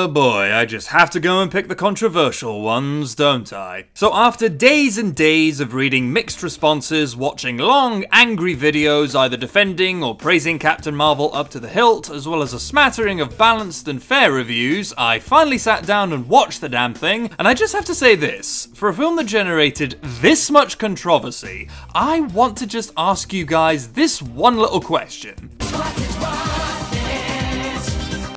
Oh boy, I just have to go and pick the controversial ones, don't I? So after days and days of reading mixed responses, watching long, angry videos either defending or praising Captain Marvel up to the hilt, as well as a smattering of balanced and fair reviews, I finally sat down and watched the damn thing, and I just have to say this, for a film that generated this much controversy, I want to just ask you guys this one little question.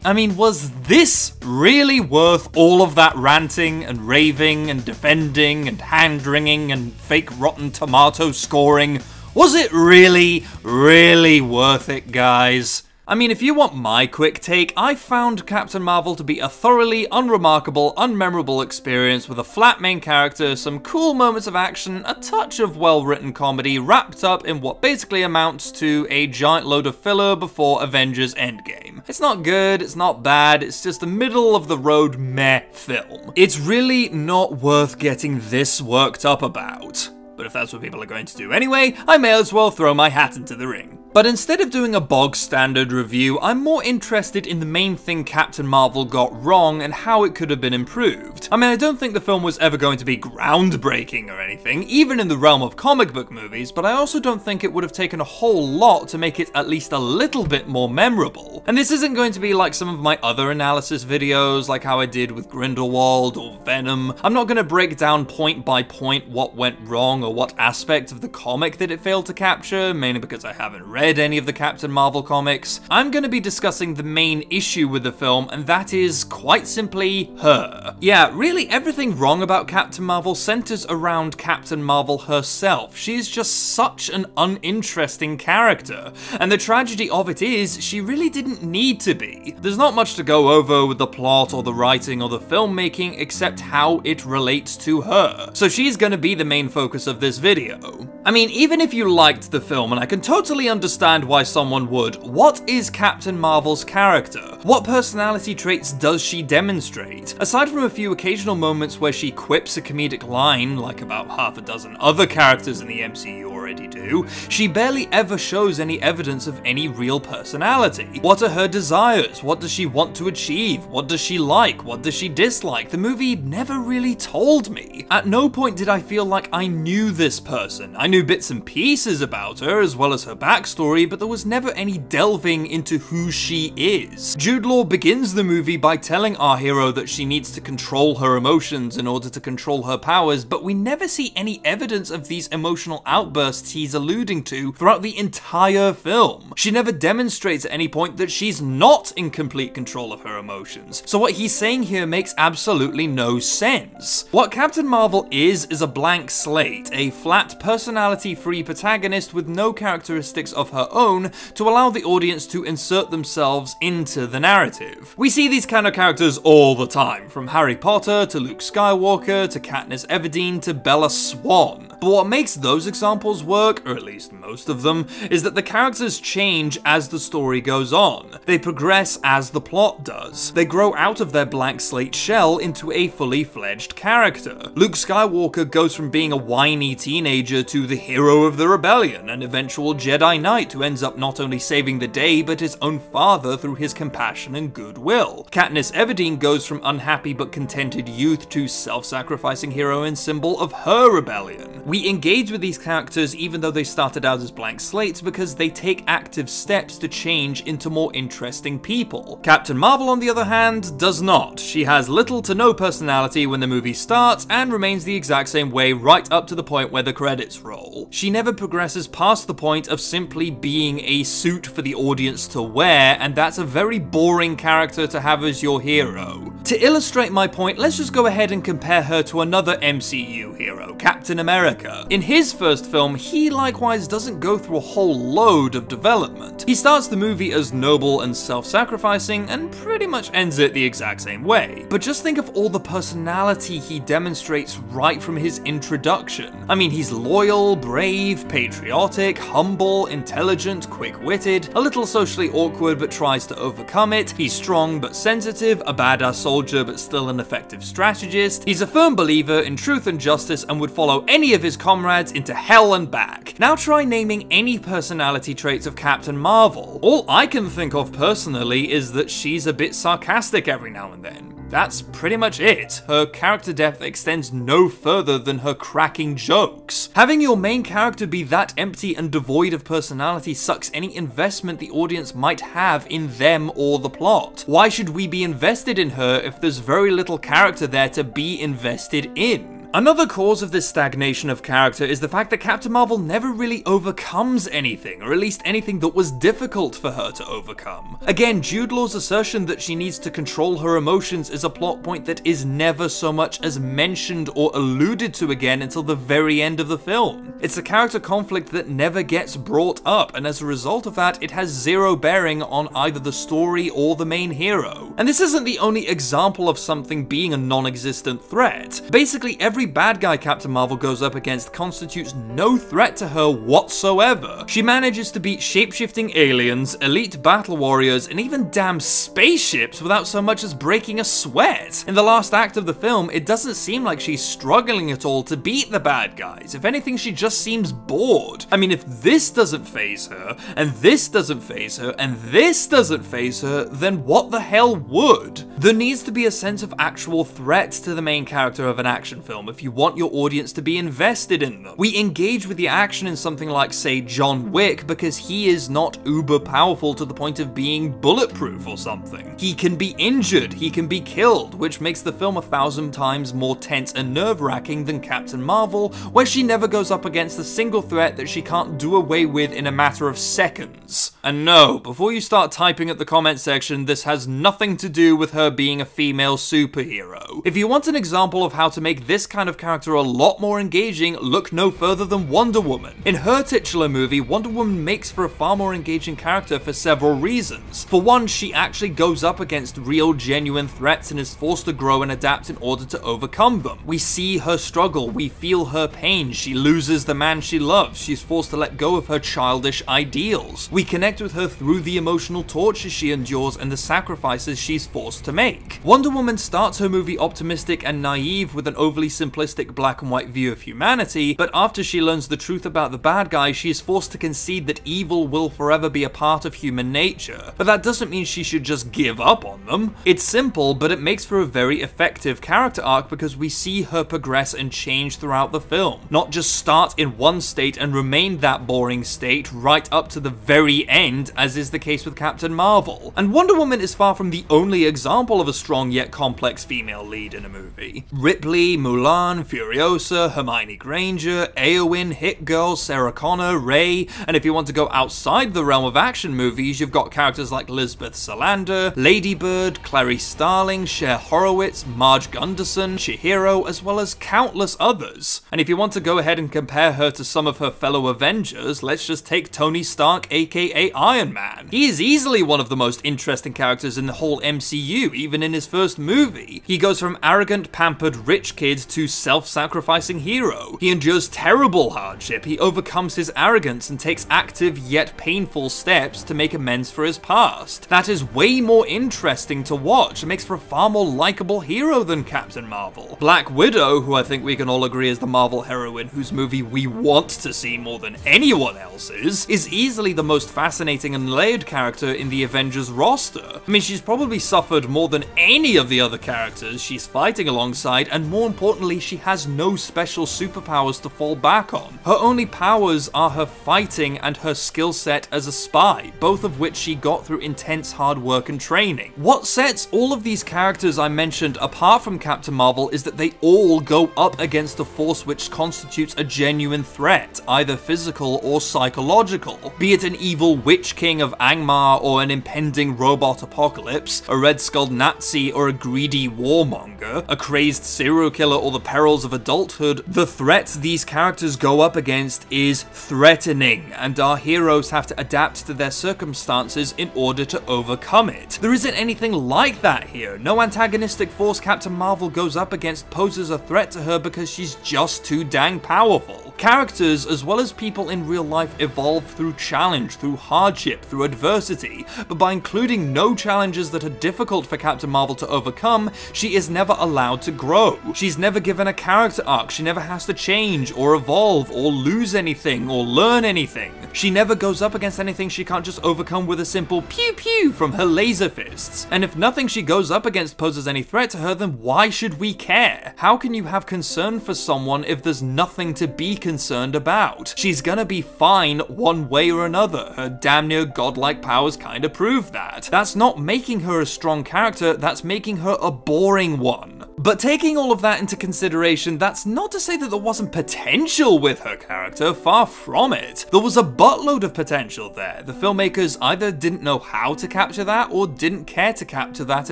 I mean, was this really worth all of that ranting and raving and defending and hand-wringing and fake Rotten Tomato scoring? Was it really, really worth it, guys? I mean, if you want my quick take, I found Captain Marvel to be a thoroughly unremarkable, unmemorable experience with a flat main character, some cool moments of action, a touch of well-written comedy wrapped up in what basically amounts to a giant load of filler before Avengers Endgame. It's not good, it's not bad, it's just a middle-of-the-road meh film. It's really not worth getting this worked up about. But if that's what people are going to do anyway, I may as well throw my hat into the ring. But instead of doing a bog standard review, I'm more interested in the main thing Captain Marvel got wrong and how it could have been improved. I mean, I don't think the film was ever going to be groundbreaking or anything, even in the realm of comic book movies, but I also don't think it would have taken a whole lot to make it at least a little bit more memorable. And this isn't going to be like some of my other analysis videos, like how I did with Grindelwald or Venom. I'm not going to break down point by point what went wrong or what aspect of the comic that it failed to capture, mainly because I haven't read any of the Captain Marvel comics. I'm going to be discussing the main issue with the film, and that is, quite simply, her. Yeah, really everything wrong about Captain Marvel centers around Captain Marvel herself. She's just such an uninteresting character, and the tragedy of it is, she really didn't need to be. There's not much to go over with the plot or the writing or the filmmaking except how it relates to her. So she's going to be the main focus of this video. I mean, even if you liked the film, and I can totally understand why someone would, what is Captain Marvel's character? What personality traits does she demonstrate? Aside from a few occasional moments where she quips a comedic line, like about half a dozen other characters in the MCU already do, she barely ever shows any evidence of any real personality. What are her desires? What does she want to achieve? What does she like? What does she dislike? The movie never really told me. At no point did I feel like I knew this person. I knew bits and pieces about her, as well as her backstory, but there was never any delving into who she is. Jude Law begins the movie by telling our hero that she needs to control her emotions in order to control her powers, but we never see any evidence of these emotional outbursts he's alluding to throughout the entire film. She never demonstrates at any point that she's not in complete control of her emotions, so what he's saying here makes absolutely no sense. What Captain Marvel is a blank slate, a flat, personality-free protagonist with no characteristics of her own to allow the audience to insert themselves into the narrative. We see these kind of characters all the time, from Harry Potter to Luke Skywalker to Katniss Everdeen to Bella Swan. But what makes those examples work, or at least most of them, is that the characters change as the story goes on. They progress as the plot does. They grow out of their blank slate shell into a fully fledged character. Luke Skywalker goes from being a whiny teenager to the hero of the rebellion, an eventual Jedi Knight who ends up not only saving the day but his own father through his compassion and goodwill. Katniss Everdeen goes from unhappy but contented youth to self-sacrificing hero and symbol of her rebellion. We engage with these characters even though they started out as blank slates because they take active steps to change into more interesting people. Captain Marvel, on the other hand, does not. She has little to no personality when the movie starts and remains the exact same way right up to the point where the credits roll. She never progresses past the point of simply being a suit for the audience to wear, and that's a very boring character to have as your hero. To illustrate my point, let's just go ahead and compare her to another MCU hero, Captain America. In his first film, he likewise doesn't go through a whole load of development. He starts the movie as noble and self-sacrificing, and pretty much ends it the exact same way. But just think of all the personality he demonstrates right from his introduction. I mean, he's loyal, brave, patriotic, humble, intelligent, quick-witted, a little socially awkward but tries to overcome it, he's strong but sensitive, a badass soldier but still an effective strategist, he's a firm believer in truth and justice and would follow any of his comrades into hell and back. Now try naming any personality traits of Captain Marvel. All I can think of personally is that she's a bit sarcastic every now and then. That's pretty much it. Her character depth extends no further than her cracking jokes. Having your main character be that empty and devoid of personality sucks any investment the audience might have in them or the plot. Why should we be invested in her if there's very little character there to be invested in? Another cause of this stagnation of character is the fact that Captain Marvel never really overcomes anything, or at least anything that was difficult for her to overcome. Again, Jude Law's assertion that she needs to control her emotions is a plot point that is never so much as mentioned or alluded to again until the very end of the film. It's a character conflict that never gets brought up, and as a result of that, it has zero bearing on either the story or the main hero. And this isn't the only example of something being a non-existent threat. Basically, every bad guy Captain Marvel goes up against constitutes no threat to her whatsoever. She manages to beat shape-shifting aliens, elite battle warriors, and even damn spaceships without so much as breaking a sweat. In the last act of the film, it doesn't seem like she's struggling at all to beat the bad guys. If anything, she just seems bored. I mean, if this doesn't faze her, and this doesn't faze her, and this doesn't faze her, then what the hell would? There needs to be a sense of actual threat to the main character of an action film if you want your audience to be invested in them. We engage with the action in something like, say, John Wick because he is not uber powerful to the point of being bulletproof or something. He can be injured, he can be killed, which makes the film 1,000 times more tense and nerve-wracking than Captain Marvel, where she never goes up against a single threat that she can't do away with in a matter of seconds. And no, before you start typing at the comment section, this has nothing to do with her being a female superhero. If you want an example of how to make this kind of character a lot more engaging, look no further than Wonder Woman. In her titular movie, Wonder Woman makes for a far more engaging character for several reasons. For one, she actually goes up against real, genuine threats and is forced to grow and adapt in order to overcome them. We see her struggle, we feel her pain, she loses the man she loves, she's forced to let go of her childish ideals. We connect with her through the emotional torture she endures and the sacrifices she's forced to make. Wonder Woman starts her movie optimistic and naive with an overly simplistic black and white view of humanity, but after she learns the truth about the bad guy, she is forced to concede that evil will forever be a part of human nature. But that doesn't mean she should just give up on them. It's simple, but it makes for a very effective character arc because we see her progress and change throughout the film, not just start in one state and remain that boring state right up to the very end, as is the case with Captain Marvel. And Wonder Woman is far from the only example of a strong yet complex female lead in a movie. Ripley, Mulan, Furiosa, Hermione Granger, Eowyn, Hit Girl, Sarah Connor, Rey, and if you want to go outside the realm of action movies, you've got characters like Lisbeth Salander, Lady Bird, Clarice Starling, Cher Horowitz, Marge Gunderson, Chihiro, as well as countless others. And if you want to go ahead and compare her to some of her fellow Avengers, let's just take Tony Stark, aka Iron Man. He is easily one of the most interesting characters in the whole MCU, even in his first movie. He goes from arrogant, pampered, rich kid to self-sacrificing hero. He endures terrible hardship, he overcomes his arrogance and takes active yet painful steps to make amends for his past. That is way more interesting to watch. It makes for a far more likable hero than Captain Marvel. Black Widow, who I think we can all agree is the Marvel heroine whose movie we want to see more than anyone else's, is easily the most fascinating and layered character in the Avengers roster. I mean, she's probably suffered more than any of the other characters she's fighting alongside, and more importantly, she has no special superpowers to fall back on. Her only powers are her fighting and her skill set as a spy, both of which she got through intense hard work and training. What sets all of these characters I mentioned apart from Captain Marvel is that they all go up against a force which constitutes a genuine threat, either physical or psychological. Be it an evil witch king of Angmar or an impending robot apocalypse, a red-skulled Nazi or a greedy warmonger, a crazed serial killer or the perils of adulthood, the threat these characters go up against is threatening, and our heroes have to adapt to their circumstances in order to overcome it. There isn't anything like that here. No antagonistic force Captain Marvel goes up against poses a threat to her because she's just too dang powerful. Characters, as well as people in real life, evolve through challenge, through hardship, through adversity, but by including no challenges that are difficult for Captain Marvel to overcome, she is never allowed to grow. She's never given given a character arc. She never has to change or evolve or lose anything or learn anything. She never goes up against anything she can't just overcome with a simple pew pew from her laser fists. And if nothing she goes up against poses any threat to her, then why should we care? How can you have concern for someone if there's nothing to be concerned about? She's gonna be fine one way or another. Her damn near godlike powers kinda prove that. That's not making her a strong character, that's making her a boring one. But taking all of that into consideration, that's not to say that there wasn't potential with her character, far from it. There was a buttload of potential there. The filmmakers either didn't know how to capture that or didn't care to capture that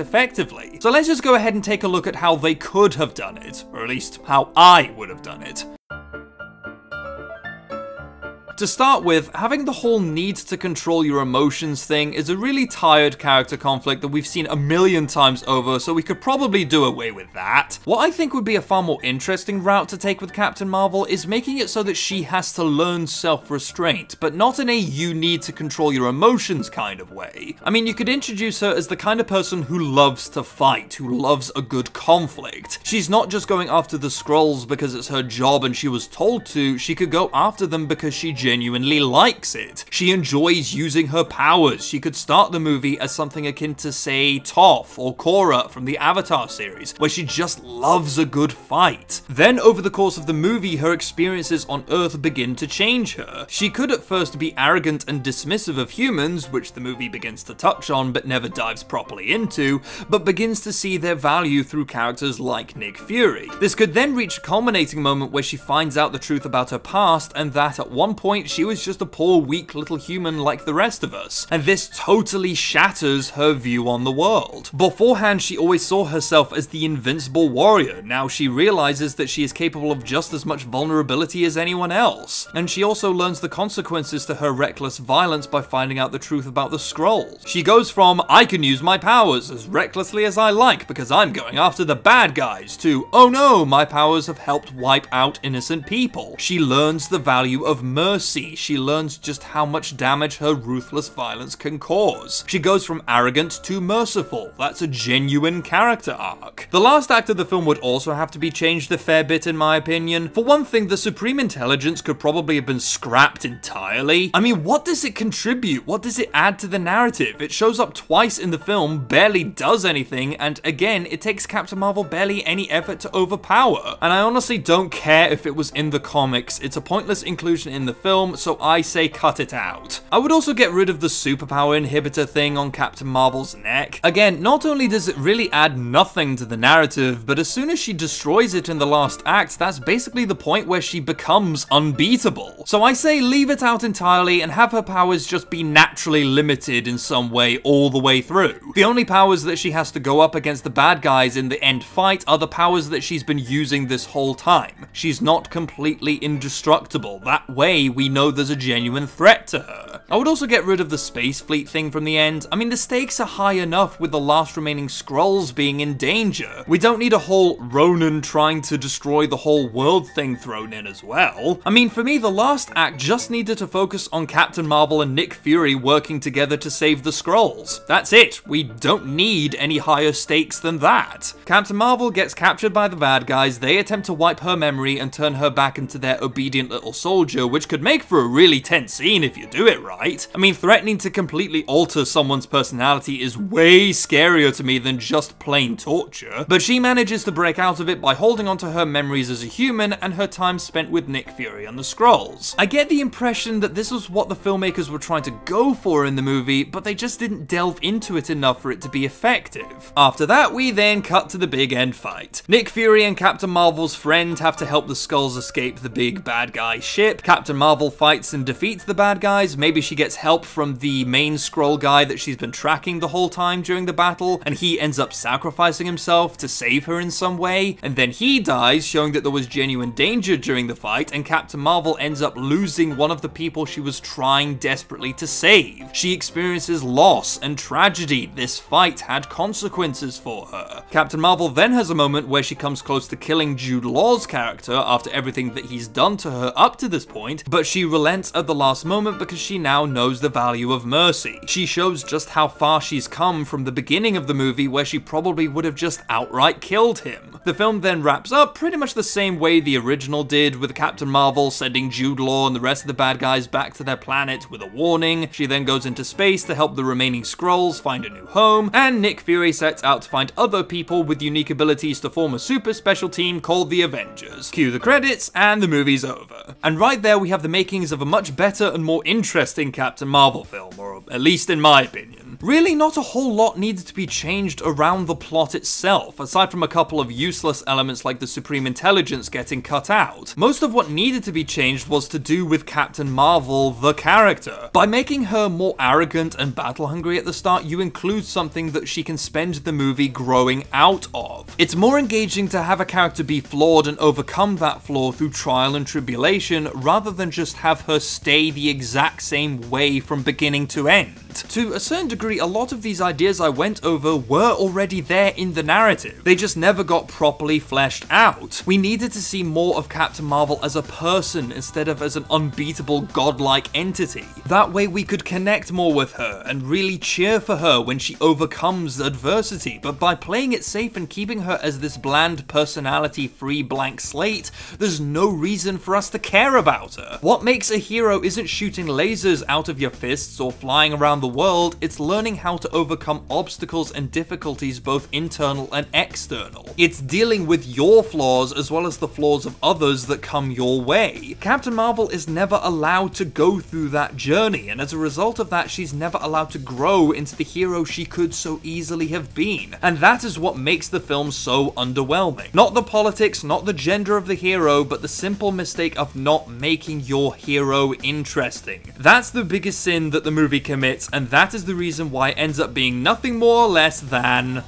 effectively. So let's just go ahead and take a look at how they could have done it, or at least how I would have done it. To start with, having the whole need to control your emotions thing is a really tired character conflict that we've seen a million times over, so we could probably do away with that. What I think would be a far more interesting route to take with Captain Marvel is making it so that she has to learn self-restraint, but not in a you need to control your emotions kind of way. I mean, you could introduce her as the kind of person who loves to fight, who loves a good conflict. She's not just going after the Skrulls because it's her job and she was told to, she could go after them because she genuinely likes it. She enjoys using her powers. She could start the movie as something akin to, say, Toph or Korra from the Avatar series, where she just loves a good fight. Then over the course of the movie, her experiences on Earth begin to change her. She could at first be arrogant and dismissive of humans, which the movie begins to touch on but never dives properly into, but begins to see their value through characters like Nick Fury. This could then reach a culminating moment where she finds out the truth about her past, and that at one point she was just a poor, weak little human like the rest of us, and this totally shatters her view on the world. Beforehand, she always saw herself as the invincible warrior. Now she realizes that she is capable of just as much vulnerability as anyone else, and she also learns the consequences to her reckless violence by finding out the truth about the Skrulls. She goes from, I can use my powers as recklessly as I like because I'm going after the bad guys, to, oh no, my powers have helped wipe out innocent people. She learns the value of mercy. She learns just how much damage her ruthless violence can cause. She goes from arrogant to merciful. That's a genuine character arc. The last act of the film would also have to be changed a fair bit in my opinion. For one thing, the Supreme Intelligence could probably have been scrapped entirely. I mean, what does it contribute? What does it add to the narrative? It shows up twice in the film, barely does anything, and again, it takes Captain Marvel barely any effort to overpower. And I honestly don't care if it was in the comics. It's a pointless inclusion in the film, so I say cut it out. I would also get rid of the superpower inhibitor thing on Captain Marvel's neck. Again, not only does it really add nothing to the narrative, but as soon as she destroys it in the last act, that's basically the point where she becomes unbeatable. So I say leave it out entirely and have her powers just be naturally limited in some way all the way through. The only powers that she has to go up against the bad guys in the end fight are the powers that she's been using this whole time. She's not completely indestructible. That way, we know there's a genuine threat to her. I would also get rid of the space fleet thing from the end. I mean, the stakes are high enough with the last remaining Skrulls being in danger. We don't need a whole Ronan trying to destroy the whole world thing thrown in as well. I mean, for me, the last act just needed to focus on Captain Marvel and Nick Fury working together to save the Skrulls. That's it. We don't need any higher stakes than that. Captain Marvel gets captured by the bad guys, they attempt to wipe her memory and turn her back into their obedient little soldier, which could make for a really tense scene if you do it right. I mean, threatening to completely alter someone's personality is way scarier to me than just plain torture, but she manages to break out of it by holding onto her memories as a human and her time spent with Nick Fury and the Skrulls. I get the impression that this was what the filmmakers were trying to go for in the movie, but they just didn't delve into it enough for it to be effective. After that, we then cut to the big end fight. Nick Fury and Captain Marvel's friend have to help the Skrulls escape the big bad guy ship. Captain Marvel fights and defeats the bad guys. Maybe she gets help from the main Skrull guy that she's been tracking the whole time during the battle, and he ends up sacrificing himself to save her in some way, and then he dies, showing that there was genuine danger during the fight, and Captain Marvel ends up losing one of the people she was trying desperately to save. She experiences loss and tragedy. This fight had consequences for her. Captain Marvel then has a moment where she comes close to killing Jude Law's character after everything that he's done to her up to this point, but but she relents at the last moment because she now knows the value of mercy. She shows just how far she's come from the beginning of the movie where she probably would have just outright killed him. The film then wraps up pretty much the same way the original did, with Captain Marvel sending Jude Law and the rest of the bad guys back to their planet with a warning. She then goes into space to help the remaining Skrulls find a new home, and Nick Fury sets out to find other people with unique abilities to form a super special team called the Avengers. Cue the credits, and the movie's over. And right there we have the makings of a much better and more interesting Captain Marvel film, or at least in my opinion. Really, not a whole lot needed to be changed around the plot itself, aside from a couple of useless elements like the Supreme Intelligence getting cut out. Most of what needed to be changed was to do with Captain Marvel, the character. By making her more arrogant and battle-hungry at the start, you include something that she can spend the movie growing out of. It's more engaging to have a character be flawed and overcome that flaw through trial and tribulation, rather than just have her stay the exact same way from beginning to end. To a certain degree, a lot of these ideas I went over were already there in the narrative. They just never got properly fleshed out. We needed to see more of Captain Marvel as a person instead of as an unbeatable godlike entity. That way we could connect more with her and really cheer for her when she overcomes adversity, but by playing it safe and keeping her as this bland personality-free blank slate, there's no reason for us to care about her. What makes a hero isn't shooting lasers out of your fists or flying around the world, it's learning how to overcome obstacles and difficulties both internal and external. It's dealing with your flaws as well as the flaws of others that come your way. Captain Marvel is never allowed to go through that journey, and as a result of that, she's never allowed to grow into the hero she could so easily have been. And that is what makes the film so underwhelming. Not the politics, not the gender of the hero, but the simple mistake of not making your hero interesting. That's the biggest sin that the movie commits, and that is the reason why it ends up being nothing more or less than